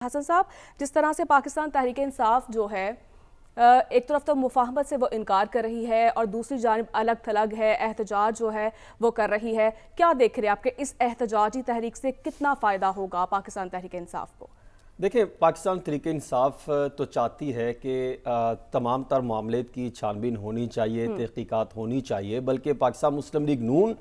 हसन साहब, जिस तरह से पाकिस्तान तहरीक इंसाफ जो है एक तरफ तो मुफाहमत से वो इनकार कर रही है और दूसरी जानिब अलग थलग है, एहतजाज जो है वो कर रही है, क्या देख रहे हैं आपके इस एहतजाजी तहरीक से कितना फ़ायदा होगा पाकिस्तान तहरीक इंसाफ को? देखिए, पाकिस्तान तहरीक इंसाफ तो चाहती है कि तमाम तर मामले की छानबीन होनी चाहिए, तहकीकात होनी चाहिए, बल्कि पाकिस्तान मुस्लिम लीग नून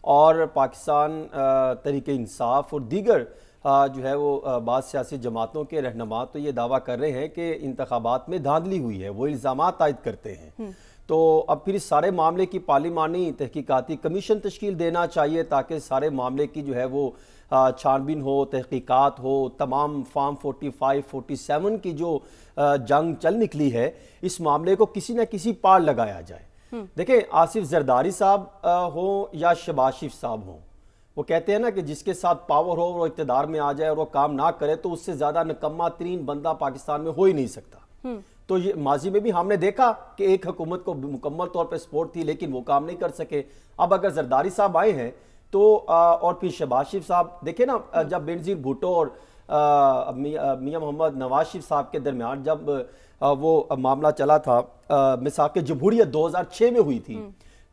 और पाकिस्तान तहरीक इंसाफ और दीगर जो है वो बाद सियासी जमातों के रहनुमा तो ये दावा कर रहे हैं कि इंतखाबात में धांधली हुई है, वो इल्ज़ामात आयद करते हैं। तो अब फिर इस सारे मामले की पार्लिमानी तहकीकाती कमीशन तश्कील देना चाहिए ताकि सारे मामले की जो है वो छानबीन हो, तहकीकात हो, तमाम फार्म 45, 47 की जो जंग चल निकली है, इस मामले को किसी न किसी पार लगाया जाए। देखिए, आसिफ जरदारी साहब हो या शहबाज शरीफ साहब हो, वो कहते हैं ना कि जिसके साथ पावर हो वो इक़्तिदार में आ जाए और वो काम ना करे तो उससे ज़्यादा निकम्मा तरीन बंदा पाकिस्तान में हो ही नहीं सकता। तो ये माजी में भी हमने देखा कि एक हुकूमत को मुकम्मल तौर पर सपोर्ट थी लेकिन वो काम नहीं कर सके। अब अगर जरदारी साहब आए हैं तो और फिर शहबाज शरीफ साहब, देखे ना जब बेनज़ीर भुट्टो और मियां मोहम्मद नवाज शरीफ साहब के दरमियान जब वो मामला चला था, मिसाक़ जमहूरियत 2006 में हुई थी,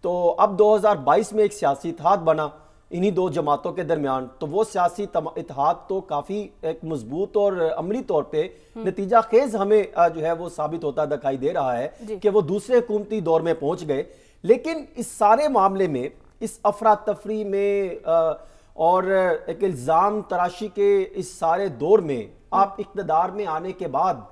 तो अब 2022 में एक सियासी इत्तेहाद बना इन्हीं दो जमातों के दरमियान। तो वो सियासी इत्तेहाद तो काफ़ी एक मजबूत और अमली तौर पे नतीजा खेज हमें जो है वो साबित होता दिखाई दे रहा है कि वो दूसरे हुकूमती दौर में पहुंच गए। लेकिन इस सारे मामले में, इस अफरा तफरी में और एक इल्ज़ाम तराशी के इस सारे दौर में आप इक़्तिदार में आने के बाद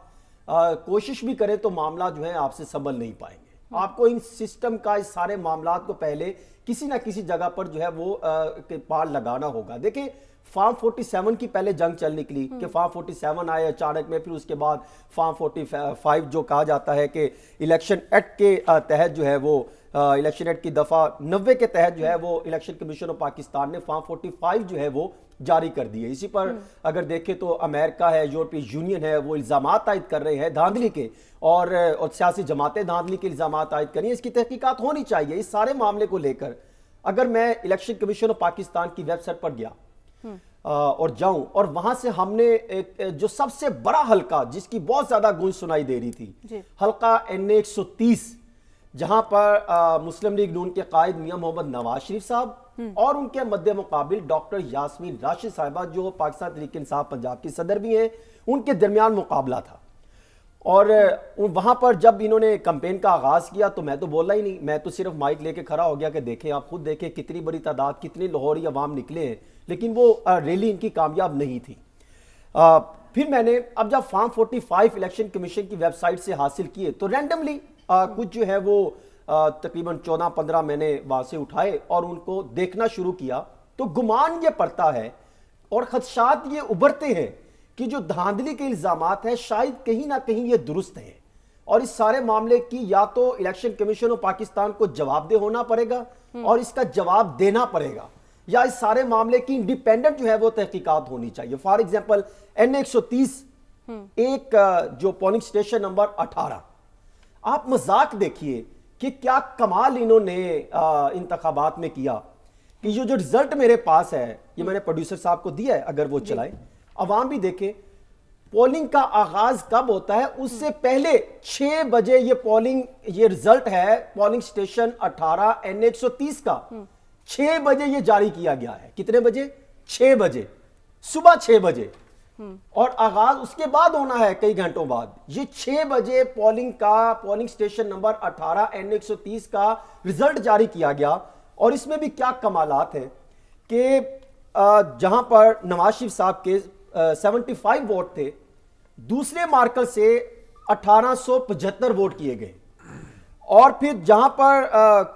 कोशिश भी करें तो मामला जो है आपसे संभल नहीं पाएंगे। आपको इन सिस्टम का, इस सारे मामला को पहले किसी ना किसी जगह पर जो है वो पार लगाना होगा। देखिए, फार्म 47 की पहले जंग चल निकली कि फार्म 47 आए अचानक में, फिर उसके बाद फार्म 45 जो कहा जाता है कि इलेक्शन एक्ट के तहत जो है वो इलेक्शन एक्ट की दफ़ा 90 के तहत जो है वो इलेक्शन कमीशन ऑफ पाकिस्तान ने फार्म 45 जो है वो जारी कर दिए। इसी पर अगर देखें तो अमेरिका है, यूरोपीय यूनियन है, वो इल्ज़ामात आयद कर रहे हैं धांधली के, और सियासी जमातें धांधली के इल्ज़ामात आयद करें। इसकी तहकीकात होनी चाहिए इस सारे मामले को लेकर। अगर मैं इलेक्शन कमीशन ऑफ पाकिस्तान की वेबसाइट पर गया और जाऊं और वहां से हमने एक जो सबसे बड़ा हल्का जिसकी बहुत ज्यादा गूंज सुनाई दे रही थी, हल्का NA 130, जहां पर मुस्लिम लीग नून के कायद मियां मोहम्मद नवाज शरीफ साहब और उनके मद्दे मुकाबिल डॉक्टर यास्मीन राशिद साहिबा जो पाकिस्तान तहरीक इंसाफ पंजाब की सदर भी हैं, उनके दरमियान मुकाबला था। और वहां पर जब इन्होंने कैंपेन का आगाज किया तो मैं तो बोला ही नहीं, मैं तो सिर्फ माइक लेके खड़ा हो गया कि देखें, आप खुद देखें कितनी बड़ी तादाद, कितने लाहौरी अवाम निकले हैं, लेकिन वो रैली इनकी कामयाब नहीं थी। फिर मैंने अब जब फार्म 45 इलेक्शन कमीशन की वेबसाइट से हासिल किए तो रैंडमली कुछ जो है वो तकरीबन 14-15 मैंने वहां से उठाए और उनको देखना शुरू किया, तो गुमान ये पड़ता है और खदशात ये उभरते हैं कि जो धांधली के इल्जामात है शायद कहीं ना कहीं ये दुरुस्त है और इस सारे मामले की या तो इलेक्शन कमीशन ऑफ पाकिस्तान को जवाबदेह होना पड़ेगा और इसका जवाब देना पड़ेगा, या इस सारे मामले की इंडिपेंडेंट जो है वो तहकीकात होनी चाहिए। फॉर एग्जांपल NA 130 एक जो पोलिंग स्टेशन नंबर 18, आप मजाक देखिए कि क्या कमाल इन्होंने इंतखाबात में किया कि ये जो रिजल्ट मेरे पास है, ये मैंने प्रोड्यूसर साहब को दिया है, अगर वो चलाए, अवाम भी देखे। पोलिंग का आगाज कब होता है उससे पहले 6 बजे ये पोलिंग, ये रिजल्ट है पोलिंग स्टेशन 18 NA 130 का, 6 बजे ये जारी किया गया है। कितने बजे? 6 बजे, सुबह 6 बजे, और आगाज उसके बाद होना है कई घंटों बाद। ये 6 बजे पोलिंग स्टेशन नंबर 18 NA 130 का रिजल्ट जारी किया गया। और इसमें भी क्या कमालात है कि जहां पर नवाज शरीफ साहब के 75 वोट थे, दूसरे मार्कर से 1875 वोट किए गए, और फिर जहां पर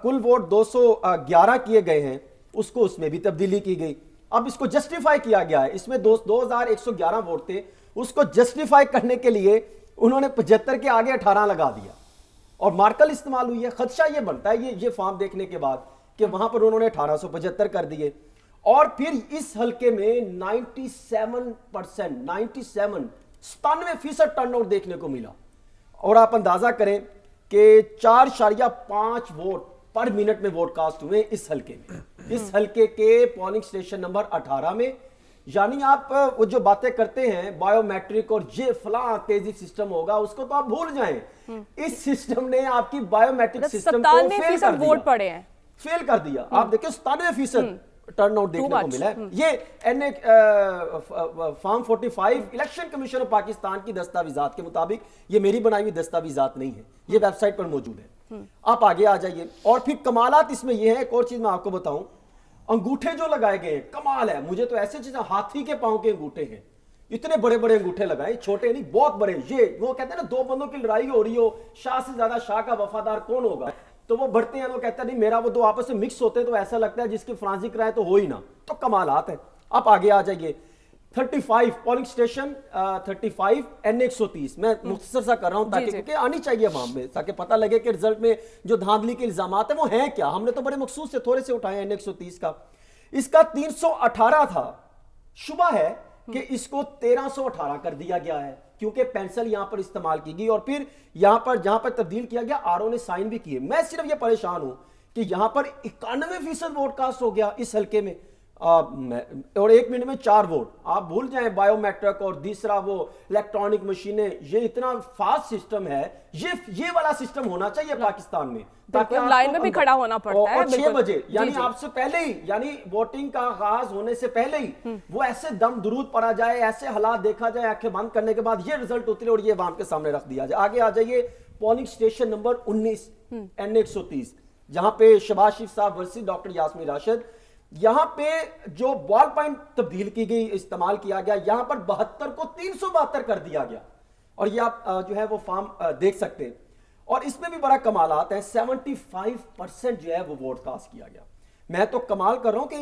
कुल वोट 211 किए गए हैं उसको उसमें भी तब्दीली की गई। अब इसको जस्टिफाई किया गया है, इसमें 2111 वोट थे, उसको जस्टिफाई करने के लिए उन्होंने 75 के आगे 18 लगा दिया और मार्कर इस्तेमाल हुई है। खदशा ये बनता है ये फॉर्म देखने के बाद कि वहां पर उन्होंने 1875 कर दिए। और फिर इस हल्के में 97% टर्नआउट देखने को मिला, और आप अंदाजा करें कि 4.5 वोट पर मिनट में वोट कास्ट हुए इस हल्के में। इस हल्के के पोलिंग स्टेशन नंबर 18 में यानी आप वो जो बातें करते हैं बायोमेट्रिक और ये फला तेजी सिस्टम होगा, उसको तो आप भूल जाएं। इस सिस्टम ने आपकी बायोमेट्रिक सिस्टम को फेल कर दिया, वोट पड़े हैं, फेल कर दिया। आप देखिए 97% टर्नआउट देखने को मिला है। ये NA form 45 election commission of Pakistan की दस्तावेजात के मुताबिक, ये मेरी बनाई हुई दस्तावेजात नहीं है, ये वेबसाइट पर मौजूद है। आप आगे आ जाइए। और फिर कमालात इसमें ये है, एक और चीज मैं आपको बताऊं, अंगूठे जो लगाए गए हैं कमाल है। मुझे तो ऐसे चीजें, हाथी के पांव के अंगूठे हैं, इतने बड़े बड़े अंगूठे लगाए, छोटे नहीं बहुत बड़े। ये वो कहते हैं ना, दो बंदों की लड़ाई हो रही हो, शाह से ज्यादा शाह का वफादार कौन होगा, तो वो बढ़ते हैं, वो कहता है नहीं मेरा, वो दो आपस में मिक्स होते हैं तो ऐसा लगता है जिसकी फ्रांसी कराए तो हो ही ना। तो कमालात है। आप आगे आ जाइए। 35 पोलिंग स्टेशन, 35 N 130। मैं मुख्तसर सा कर रहा हूं ताकि, क्योंकि आनी चाहिए अवाम में, ताकि पता लगे कि रिजल्ट में जो धांधली के इल्जामात है वो हैं क्या। हमने तो बड़े मखसूस से थोड़े से उठाए N 130 का। इसका 318 था। शुबा है कि इसको 1318 कर दिया गया है, क्योंकि पेंसिल यहां पर इस्तेमाल की गई और फिर यहां पर जहां पर तब्दील किया गया, आरओ ने साइन भी किए। मैं सिर्फ ये परेशान हूं कि यहां पर 91% वोट कास्ट हो गया इस हल्के में, और 1 मिनट में 4 वोट। आप भूल जाएं बायोमेट्रिक और दूसरा वो इलेक्ट्रॉनिक मशीनें, ये इतना फास्ट सिस्टम है। ये वाला सिस्टम होना चाहिए पाकिस्तान में, ताकि लाइन में भी खड़ा होना पड़ता है। और 6 बजे यानी आपसे पहले ही, यानी वोटिंग का आगाज होने से पहले ही वो ऐसे दम दुरूद पड़ा जाए, ऐसे हालात देखा जाए, आंखें बंद करने के बाद ये रिजल्ट उतरे और ये अवाम के सामने रख दिया जाए। आगे आ जाइए। पोलिंग स्टेशन नंबर 19 N 130, जहां पे शहबाज शरीफ साहब वर्सेस डॉक्टर यास्मीन राशिद। यहां पे जो बॉल पॉइंट तब्दील की गई, इस्तेमाल किया गया, यहां पर 72 को 372 कर दिया गया। और ये आप जो है वो फॉर्म देख सकते हैं। और इसमें भी बड़ा कमालात है, 75% जो है वो वोट कास्ट किया गया। मैं तो कमाल कर रहा हूं कि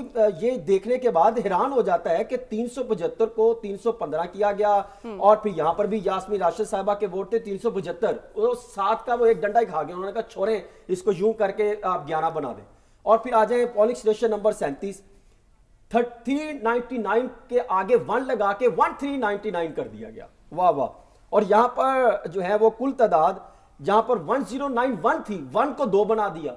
ये देखने के बाद हैरान हो जाता है कि 375 को 315 किया गया। और फिर यहां पर भी यास्मीन राशिद साहिबा के वोट थे 375, वो 7 का वो एक डंडा ही खा गया। उन्होंने कहा छोड़ें इसको, यूं करके आप 11 बना दें। और फिर आ जाए पोलिंग स्टेशन नंबर 37, 399 के आगे 1 लगा के 1399 कर दिया गया। वाह वाह। और यहां पर जो है वो कुल तादाद जहां पर 1091 थी, 1 को 2 बना दिया।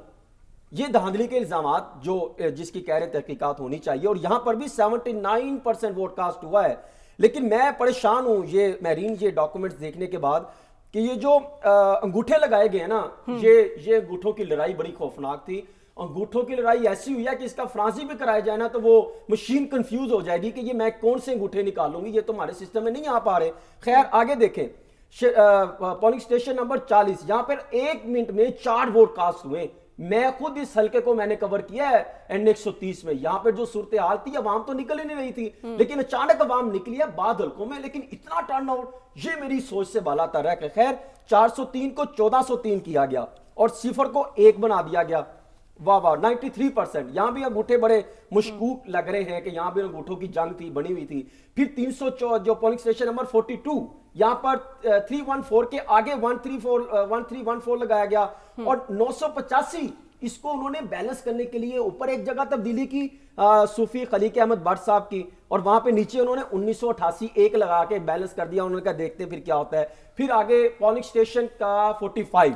ये धांधली के इल्जामात जो जिसकी कह रहे तहकीकात होनी चाहिए। और यहां पर भी 79% वोट कास्ट हुआ है। लेकिन मैं परेशान हूं ये महरीन, ये डॉक्यूमेंट्स देखने के बाद कि ये जो अंगूठे लगाए गए हैं ना, ये अंगूठों की लड़ाई बड़ी खौफनाक थी। अंगूठों की लड़ाई ऐसी हुई है कि इसका फ्रांसी भी कराया जाए ना तो वो मशीन कंफ्यूज हो जाएगी कि ये मैं कौन से अंगूठे निकालूंगी, ये तो हमारे सिस्टम में नहीं आ पा रहे। खैर आगे देखें। पोलिंग स्टेशन नंबर 40, यहां पर 1 मिनट में 4 वोट कास्ट हुए। मैं खुद इस हल्के को मैंने कवर किया है N 130 में। यहां पर जो सूरत हाल थी, अवाम तो निकल ही नहीं रही थी, लेकिन अचानक अवाम निकली है बाद हल्कों में। लेकिन इतना टर्न आउट, ये मेरी सोच से बाला तर है। खैर 403 को 1403 किया गया और 0 को 1 बना दिया गया। वाह वाह। 93%। यहां भी अंगूठे बड़े मुशकूक लग रहे हैं कि यहां भी अंगूठों की जंग थी, बनी हुई थी। फिर 300 जो पोलिंग स्टेशन नंबर 42, यहां पर 314 के आगे 1314 लगाया गया। और 985 इसको उन्होंने बैलेंस करने के लिए ऊपर एक जगह तब्दीली की, सूफी खलीक अहमद भट्ट साहब की, और वहां पे नीचे उन्होंने 1988 1 लगा के बैलेंस कर दिया। उन्होंने कहा देखते फिर क्या होता है। फिर आगे पोलिंग स्टेशन का 45,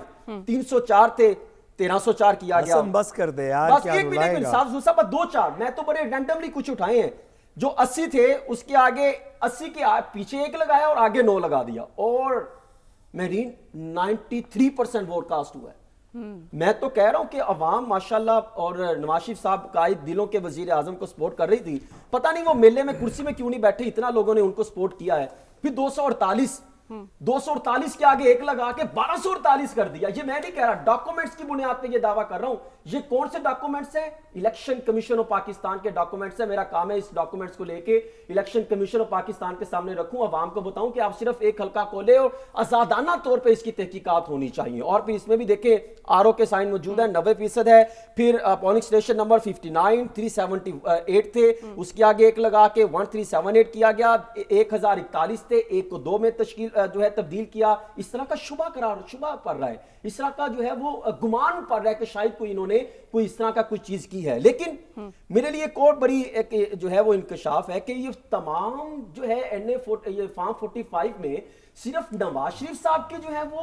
304 थे, 1304 किया गया। बस कर दे यार, बस क्या एक मिनट इंसाफ दूसरा, बस 2-4 मैं तो बड़े रैंडमली कुछ उठाए हैं। जो 80 थे उसके आगे 80 के पीछे 1 लगाया और आगे 9 लगा दिया। और महरीन 93% वोट कास्ट हुआ है। मैं तो कह रहा हूं कि अवाम माशाल्लाह, और नवाज शरीफ साहब कायद दिलों के वजीर आजम को सपोर्ट कर रही थी। पता नहीं वो मेले में कुर्सी में क्यों नहीं बैठे, इतना लोगों ने उनको सपोर्ट किया है। फिर 248 के आगे 1 लगा के 1248 कर दिया। ये मैं नहीं कह रहा, डॉक्यूमेंट्स की बुनियाद पे ये दावा कर रहा हूं। ये कौन से डॉक्यूमेंट्स हैं? इलेक्शन कमीशन ऑफ पाकिस्तान के डॉक्यूमेंट्स हैं। मेरा काम है इस डॉक्यूमेंट्स को लेके इलेक्शन कमीशन ऑफ पाकिस्तान के सामने रखूं, अवाम को बताऊं कि आप सिर्फ एक हल्का खोले और आजादाना तौर पे इसकी तहकीकात होनी चाहिए। और फिर इसमें भी देखें आरओ के साइन मौजूद है, 90% है। फिर पोलिंग स्टेशन नंबर 59, 378 थे, उसके आगे 1 लगा के 1378 किया गया। 1041 थे, 1 को 2 में तश्कील जो है तब्दील किया। इस तरह का शुबा पड़ रहा है, इस तरह का जो है वो गुमान पड़ रहा है कि शायद कोई इन्होंने कोई इस तरह का कोई चीज की है। लेकिन मेरे लिए एक और बड़ी एक जो है वो इंकशाफ है कि ये तमाम जो है ये फॉर्म 45 में सिर्फ नवाज शरीफ साहब के जो है वो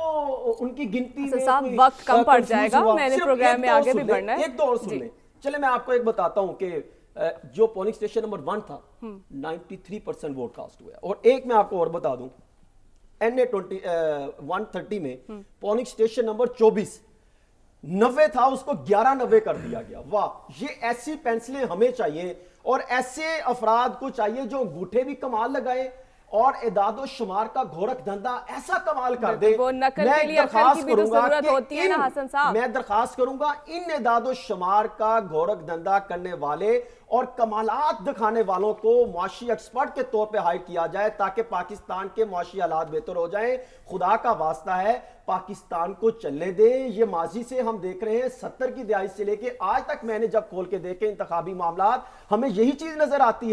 उनकी गिनती में साहब वक्त कम पड़ जाएगा, मैंने प्रोग्राम में आगे भी बढ़ना है। एक दो और सुन लें। चले मैं आपको एक बताता हूं कि जो पोलिंग स्टेशन नंबर 1 था 93% वोट कास्ट हुआ है। और एक मैं आपको और बता दूं, NA 130 में पोलिंग स्टेशन नंबर 24 90 था, उसको 1190 कर दिया गया। वाह, ये ऐसी पेंसिलें हमें चाहिए और ऐसे अफराद को चाहिए जो अंगूठे भी कमाल लगाए और इदादो शुमार का घोरक धंधा ऐसा कमाल कर दे। वो नकल के लिए अक्ल की भी तो जरूरत होती है ना हसन साहब। मैं दरखास्त करूंगा इन इदादो शुमार का घोरक धंधा करने वाले और कमालात दिखाने वालों को मुआशी एक्सपर्ट के तौर पे हायर किया जाए ताकि पाकिस्तान के मुआशी हालात बेहतर हो जाएं। खुदा का वास्ता है, पाकिस्तान को चलने दे। ये माजी से हम देख रहे हैं, 70 की दहाई से लेके आज तक मैंने जब खोल के देखे इंतखाबी मामलात, हमें यही चीज नजर आती है।